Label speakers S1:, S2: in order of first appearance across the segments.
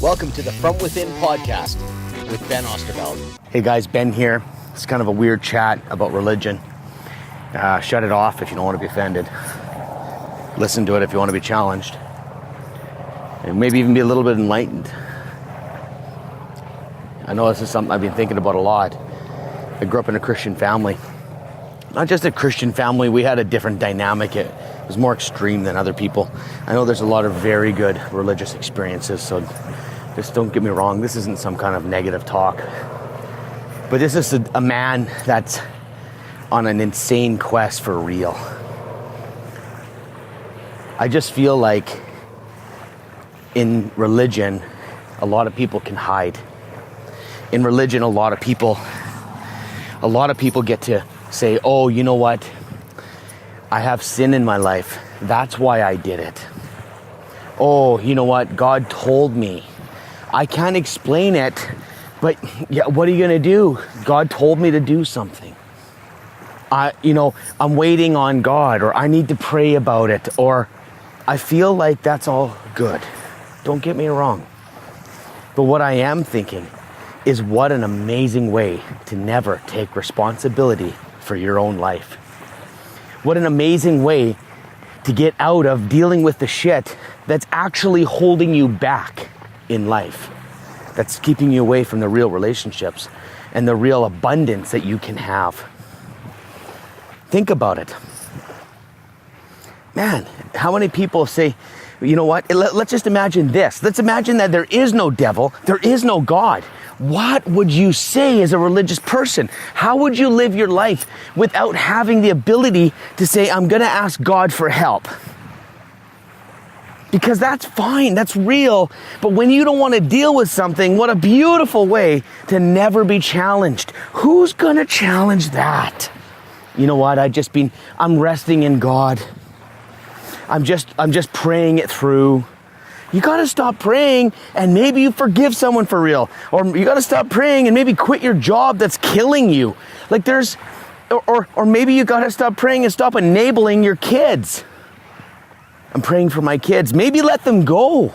S1: Welcome to the From Within podcast with Ben Oosterveld.
S2: Hey guys, Ben here. It's kind of a weird chat about religion. Shut it off if you don't want to be offended. Listen to it if you want to be challenged. And maybe even be a little bit enlightened. I know this is something I've been thinking about a lot. I grew up in a Christian family. Not just a Christian family, we had a different dynamic. It was more extreme than other people. I know there's a lot of very good religious experiences, so just don't get me wrong, this isn't some kind of negative talk. But this is a man that's on an insane quest for real. I just feel like in religion, a lot of people can hide. In religion, a lot of people get to say, oh, you know what? I have sin in my life. That's why I did it. Oh, you know what? God told me. I can't explain it, but yeah, what are you gonna do? God told me to do something. I'm waiting on God, or I need to pray about it, or I feel like that's all good. Don't get me wrong. But what I am thinking is what an amazing way to never take responsibility for your own life. What an amazing way to get out of dealing with the shit that's actually holding you back in life, that's keeping you away from the real relationships and the real abundance that you can have. Think about it. Man, how many people say, you know what, let's just imagine this. Let's imagine that there is no devil, there is no God. What would you say as a religious person? How would you live your life without having the ability to say, I'm gonna ask God for help? Because that's fine, that's real. But when you don't want to deal with something, what a beautiful way to never be challenged. Who's gonna challenge that? You know what, I'm resting in God. I'm just praying it through. You gotta stop praying and maybe you forgive someone for real. Or you gotta stop praying and maybe quit your job that's killing you. Or maybe you gotta stop praying and stop enabling your kids. I'm praying for my kids. Maybe let them go.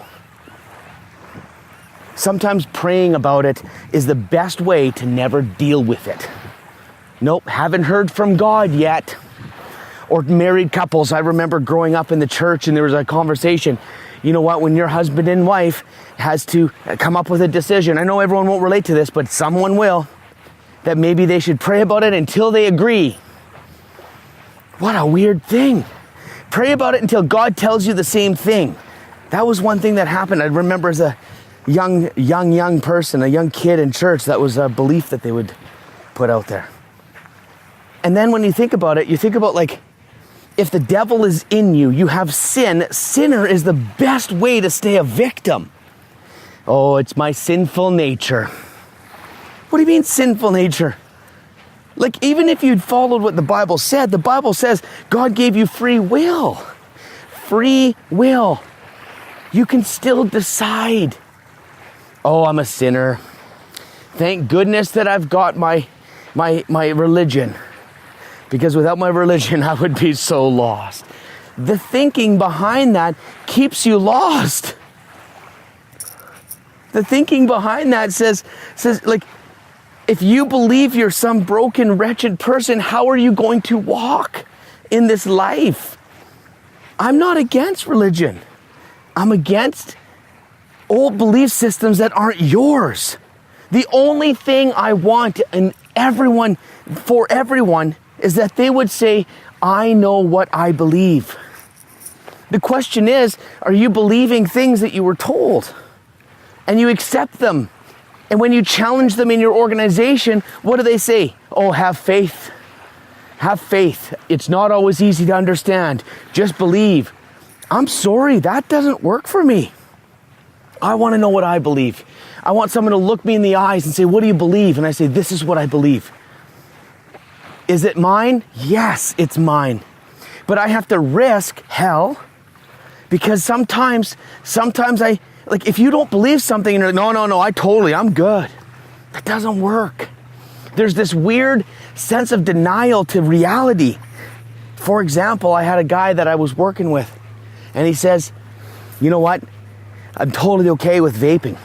S2: Sometimes praying about it is the best way to never deal with it. Nope, haven't heard from God yet. Or married couples, I remember growing up in the church and there was a conversation. You know what, when your husband and wife has to come up with a decision, I know everyone won't relate to this, but someone will, that maybe they should pray about it until they agree. What a weird thing. Pray about it until God tells you the same thing. That was one thing that happened. I remember as a young person, a young kid in church, that was a belief that they would put out there. And then when you think about it, you think about like, if the devil is in you, you have sin. Sinner is the best way to stay a victim. Oh, it's my sinful nature. What do you mean sinful nature? Like, even if you'd followed what the Bible says God gave you free will. Free will. You can still decide. Oh, I'm a sinner. Thank goodness that I've got my religion. Because without my religion, I would be so lost. The thinking behind that keeps you lost. The thinking behind that says like, if you believe you're some broken, wretched person, how are you going to walk in this life? I'm not against religion. I'm against old belief systems that aren't yours. The only thing I want for everyone is that they would say, I know what I believe. The question is, are you believing things that you were told? And you accept them. And when you challenge them in your organization, what do they say? Oh, have faith. Have faith. It's not always easy to understand. Just believe. I'm sorry, that doesn't work for me. I want to know what I believe. I want someone to look me in the eyes and say, what do you believe? And I say, this is what I believe. Is it mine? Yes, it's mine. But I have to risk hell because sometimes if you don't believe something and you're like, no, I'm good. That doesn't work. There's this weird sense of denial to reality. For example, I had a guy that I was working with and he says, you know what? I'm totally okay with vaping.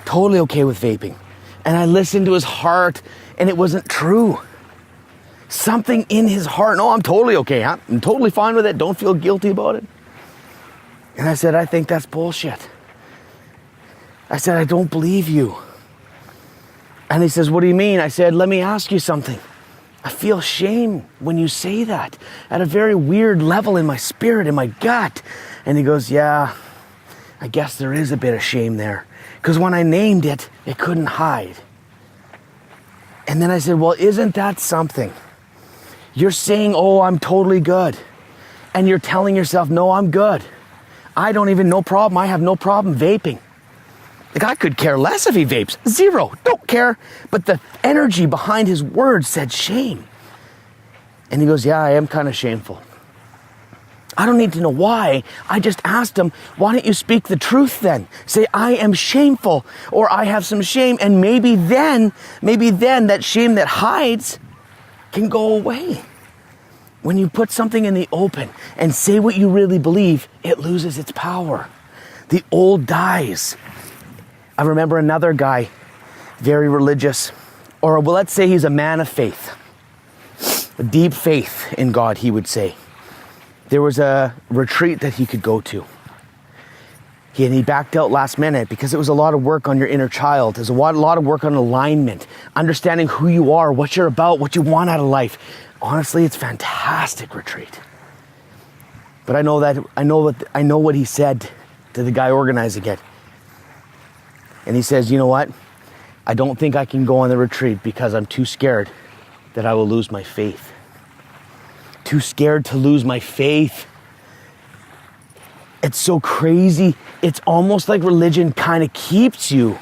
S2: totally okay with vaping. And I listened to his heart, and it wasn't true. Something in his heart, no, I'm totally okay. I'm totally fine with it. Don't feel guilty about it. And I said, I think that's bullshit. I said, I don't believe you. And he says, what do you mean? I said, let me ask you something. I feel shame when you say that at a very weird level in my spirit, in my gut. And he goes, yeah, I guess there is a bit of shame there. Because when I named it, it couldn't hide. And then I said, well, isn't that something? You're saying, oh, I'm totally good. And you're telling yourself, no, I'm good. I don't even, no problem. I have no problem vaping. The guy could care less if he vapes. Zero. Don't care. But the energy behind his words said shame. And he goes, yeah, I am kind of shameful. I don't need to know why. I just asked him, why don't you speak the truth then? Say, I am shameful, or I have some shame. And maybe then that shame that hides can go away. When you put something in the open and say what you really believe, it loses its power. The old dies. I remember another guy, very religious, or well, let's say he's a man of faith, a deep faith in God, he would say. There was a retreat that he could go to. And he backed out last minute because it was a lot of work on your inner child. There's a lot of work on alignment, understanding who you are, what you're about, what you want out of life. Honestly, it's fantastic retreat. But I know what he said to the guy organizing it. And he says, you know what? I don't think I can go on the retreat because I'm too scared that I will lose my faith. Too scared to lose my faith. It's so crazy. It's almost like religion kind of keeps you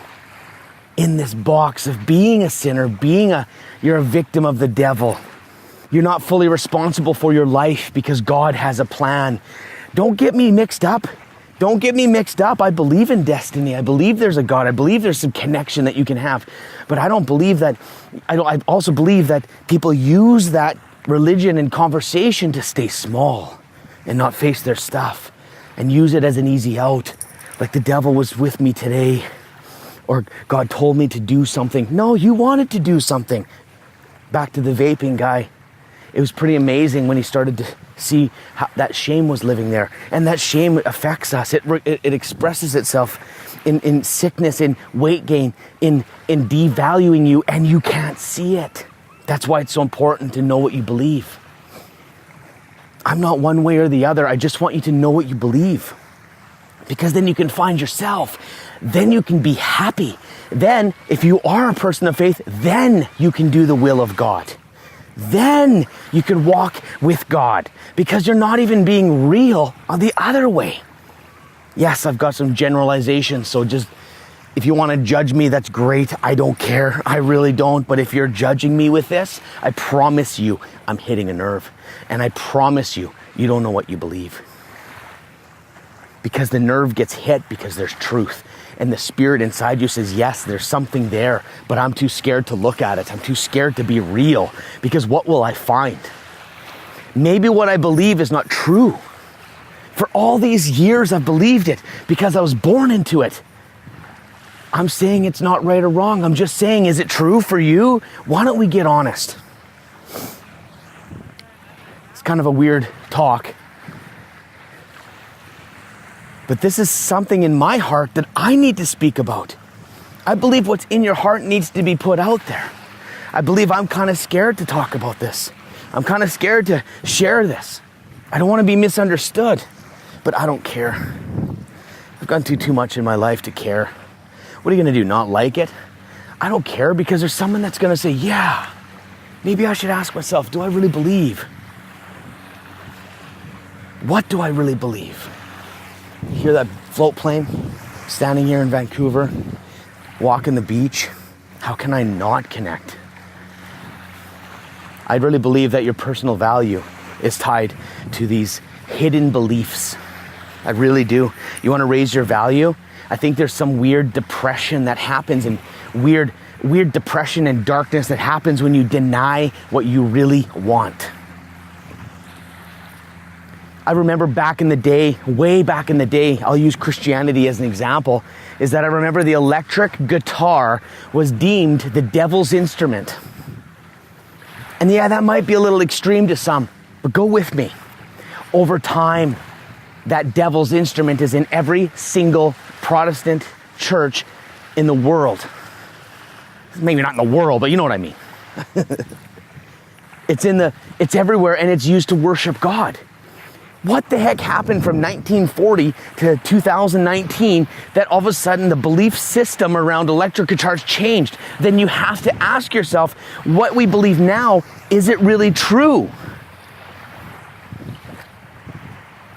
S2: in this box of being a sinner, you're a victim of the devil. You're not fully responsible for your life because God has a plan. Don't get me mixed up. I believe in destiny. I believe there's a God. I believe there's some connection that you can have. But I don't believe that. I also believe that people use that religion and conversation to stay small and not face their stuff and use it as an easy out. Like the devil was with me today, or God told me to do something. No, you wanted to do something. Back to the vaping guy. It was pretty amazing when he started to see how that shame was living there. And that shame affects us. It expresses itself in sickness, in weight gain, in devaluing you, and you can't see it. That's why it's so important to know what you believe. I'm not one way or the other. I just want you to know what you believe. Because then you can find yourself. Then you can be happy. Then, if you are a person of faith, then you can do the will of God. Then you can walk with God because you're not even being real on the other way. Yes, I've got some generalizations, so just if you want to judge me, that's great. I don't care. I really don't. But if you're judging me with this, I promise you I'm hitting a nerve. And I promise you, you don't know what you believe. Because the nerve gets hit because there's truth. And the spirit inside you says, yes, there's something there, but I'm too scared to look at it. I'm too scared to be real because what will I find? Maybe what I believe is not true. For all these years, I've believed it because I was born into it. I'm saying it's not right or wrong. I'm just saying, is it true for you? Why don't we get honest? It's kind of a weird talk. But this is something in my heart that I need to speak about. I believe what's in your heart needs to be put out there. I believe I'm kind of scared to talk about this. I'm kind of scared to share this. I don't want to be misunderstood, but I don't care. I've gone through too much in my life to care. What are you going to do, not like it? I don't care because there's someone that's going to say, yeah, maybe I should ask myself, do I really believe? What do I really believe? You hear that float plane? Standing here in Vancouver, walking the beach. How can I not connect? I really believe that your personal value is tied to these hidden beliefs. I really do. You want to raise your value? I think there's some weird depression that happens, and weird depression and darkness that happens when you deny what you really want. I remember back in the day, way back in the day, I'll use Christianity as an example, is that I remember the electric guitar was deemed the devil's instrument. And yeah, that might be a little extreme to some, but go with me. Over time, that devil's instrument is in every single Protestant church in the world. Maybe not in the world, but you know what I mean. It's everywhere, and it's used to worship God. What the heck happened from 1940 to 2019 that all of a sudden the belief system around electric guitars changed? Then you have to ask yourself, what we believe now, is it really true?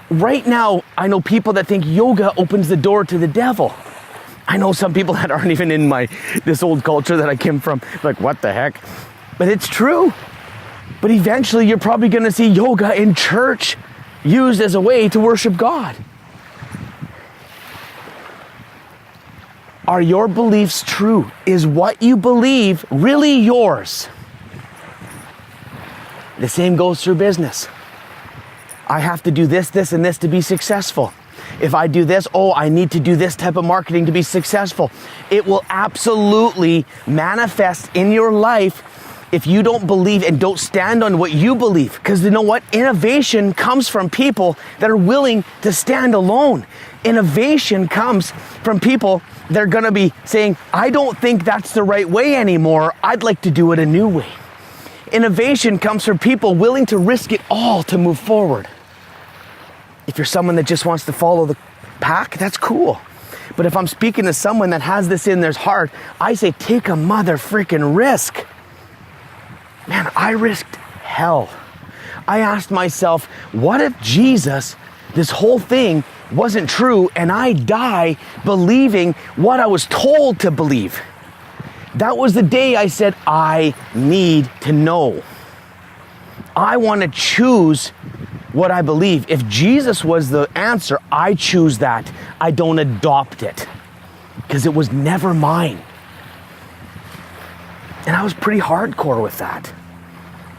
S2: Right now, I know people that think yoga opens the door to the devil. I know some people that aren't even in this old culture that I came from, like, what the heck? But it's true. But eventually you're probably going to see yoga in church used as a way to worship God. Are your beliefs true? Is what you believe really yours? The same goes through business. I have to do this, this, and this to be successful. If I do this, I need to do this type of marketing to be successful. It will absolutely manifest in your life if you don't believe and don't stand on what you believe. Because you know what? Innovation comes from people that are willing to stand alone. Innovation comes from people that are going to be saying, I don't think that's the right way anymore. I'd like to do it a new way. Innovation comes from people willing to risk it all to move forward. If you're someone that just wants to follow the pack, that's cool. But if I'm speaking to someone that has this in their heart, I say, take a motherfreakin risk. Man, I risked hell. I asked myself, what if Jesus, this whole thing wasn't true, and I die believing what I was told to believe? That was the day I said, I need to know. I want to choose what I believe. If Jesus was the answer, I choose that. I don't adopt it because it was never mine. And I was pretty hardcore with that.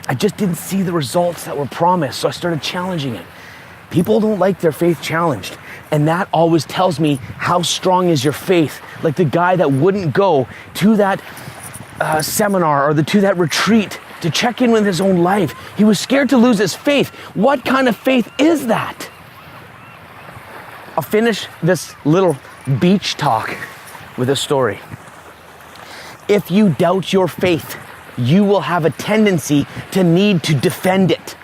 S2: I just didn't see the results that were promised, so I started challenging it. People don't like their faith challenged, and that always tells me how strong is your faith. Like the guy that wouldn't go to that seminar or to that retreat to check in with his own life. He was scared to lose his faith. What kind of faith is that? I'll finish this little beach talk with a story. If you doubt your faith, you will have a tendency to need to defend it.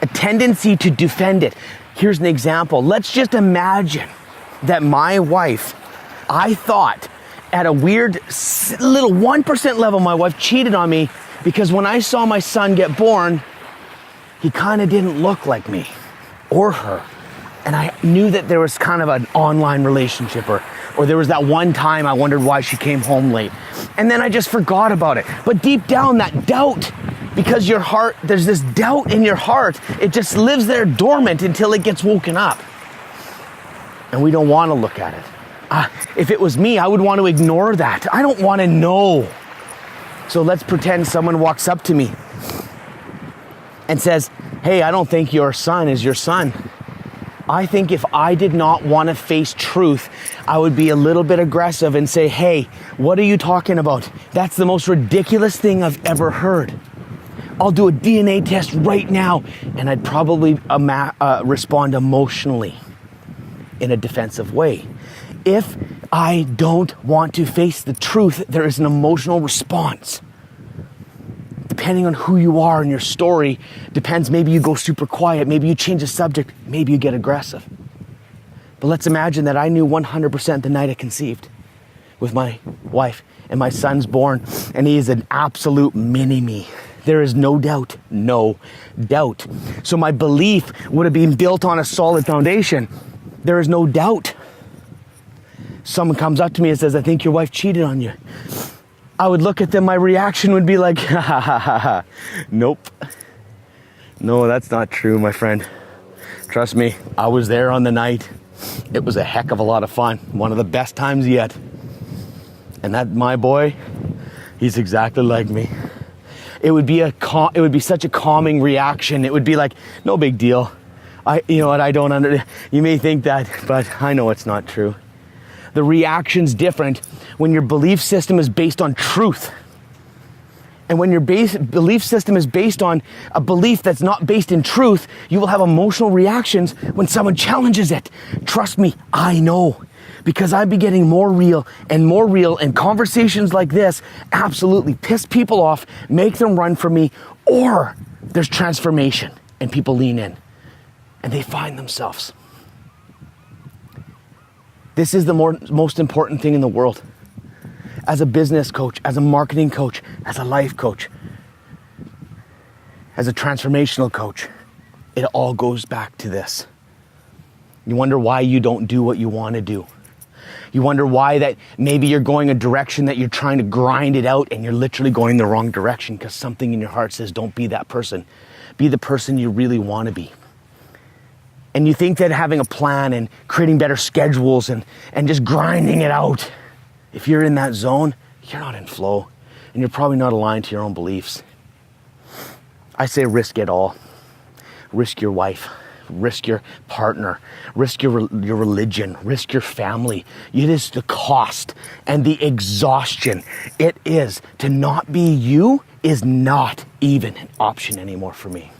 S2: A tendency to defend it. Here's an example. Let's just imagine that my wife, I thought at a weird little 1% level, my wife cheated on me because when I saw my son get born, he kind of didn't look like me or her. And I knew that there was kind of an online relationship or there was that one time I wondered why she came home late. And then I just forgot about it. But deep down, that doubt, because your heart, there's this doubt in your heart, it just lives there dormant until it gets woken up. And we don't want to look at it. If it was me, I would want to ignore that. I don't want to know. So let's pretend someone walks up to me and says, hey, I don't think your son is your son. I think if I did not want to face truth, I would be a little bit aggressive and say, hey, what are you talking about? That's the most ridiculous thing I've ever heard. I'll do a DNA test right now. And I'd probably respond emotionally in a defensive way. If I don't want to face the truth, there is an emotional response. Depending on who you are and your story, depends, maybe you go super quiet, maybe you change the subject, maybe you get aggressive. But let's imagine that I knew 100% the night I conceived with my wife and my son's born, and he is an absolute mini-me. There is no doubt, no doubt. So my belief would have been built on a solid foundation. There is no doubt. Someone comes up to me and says, I think your wife cheated on you. I would look at them, my reaction would be like, ha ha ha ha ha. Nope. No, that's not true, my friend. Trust me, I was there on the night. It was a heck of a lot of fun. One of the best times yet. And that, my boy, he's exactly like me. it would be such a calming reaction. It would be like, no big deal. You know what, you may think that, but I know it's not true. The reaction's different when your belief system is based on truth. And when your belief system is based on a belief that's not based in truth, you will have emotional reactions when someone challenges it. Trust me, I know. Because I'd be getting more real, and conversations like this absolutely piss people off, make them run from me, or there's transformation and people lean in and they find themselves. This is the most important thing in the world. As a business coach, as a marketing coach, as a life coach, as a transformational coach, it all goes back to this. You wonder why you don't do what you want to do. You wonder why that maybe you're going a direction that you're trying to grind it out and you're literally going the wrong direction because something in your heart says, don't be that person. Be the person you really want to be. And you think that having a plan and creating better schedules and just grinding it out, if you're in that zone, you're not in flow and you're probably not aligned to your own beliefs. I say risk it all. Risk your wife. Risk your partner, risk your religion, risk your family. It is the cost and the exhaustion it is to not be you is not even an option anymore for me.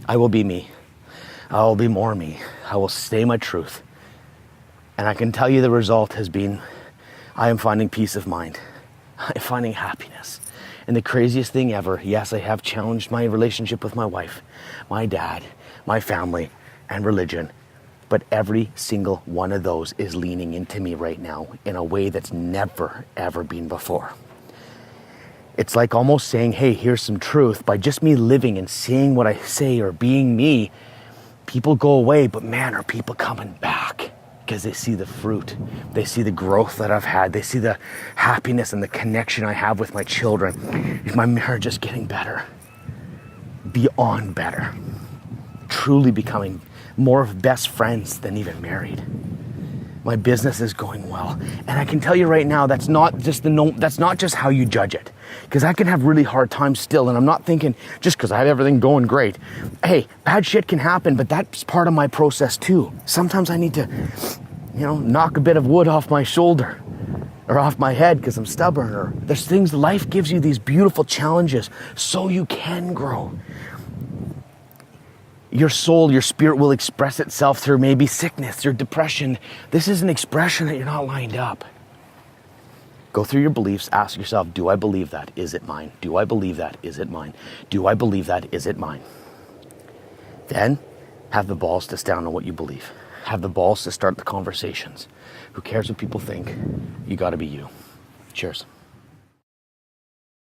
S2: I will be me. I will be more me. I will stay my truth. And I can tell you the result has been, I am finding peace of mind. I'm finding happiness. And the craziest thing ever, yes, I have challenged my relationship with my wife, my dad, my family, and religion, but every single one of those is leaning into me right now in a way that's never, ever been before. It's like almost saying, hey, here's some truth. By just me living and seeing what I say or being me, people go away, but man, are people coming back because they see the fruit. They see the growth that I've had. They see the happiness and the connection I have with my children. My marriage is getting better, beyond better. Truly becoming more of best friends than even married. My business is going well. And I can tell you right now, that's not just how you judge it. Because I can have really hard times still, and I'm not thinking just because I have everything going great. Hey, bad shit can happen, but that's part of my process too. Sometimes I need to, knock a bit of wood off my shoulder or off my head because I'm stubborn, or there's things, life gives you these beautiful challenges so you can grow. Your soul, your spirit will express itself through maybe sickness or depression. This is an expression that you're not lined up. Go through your beliefs, ask yourself, do I believe that? Is it mine? Do I believe that? Is it mine? Do I believe that? Is it mine? Then have the balls to stand on what you believe. Have the balls to start the conversations. Who cares what people think? You got to be you. Cheers.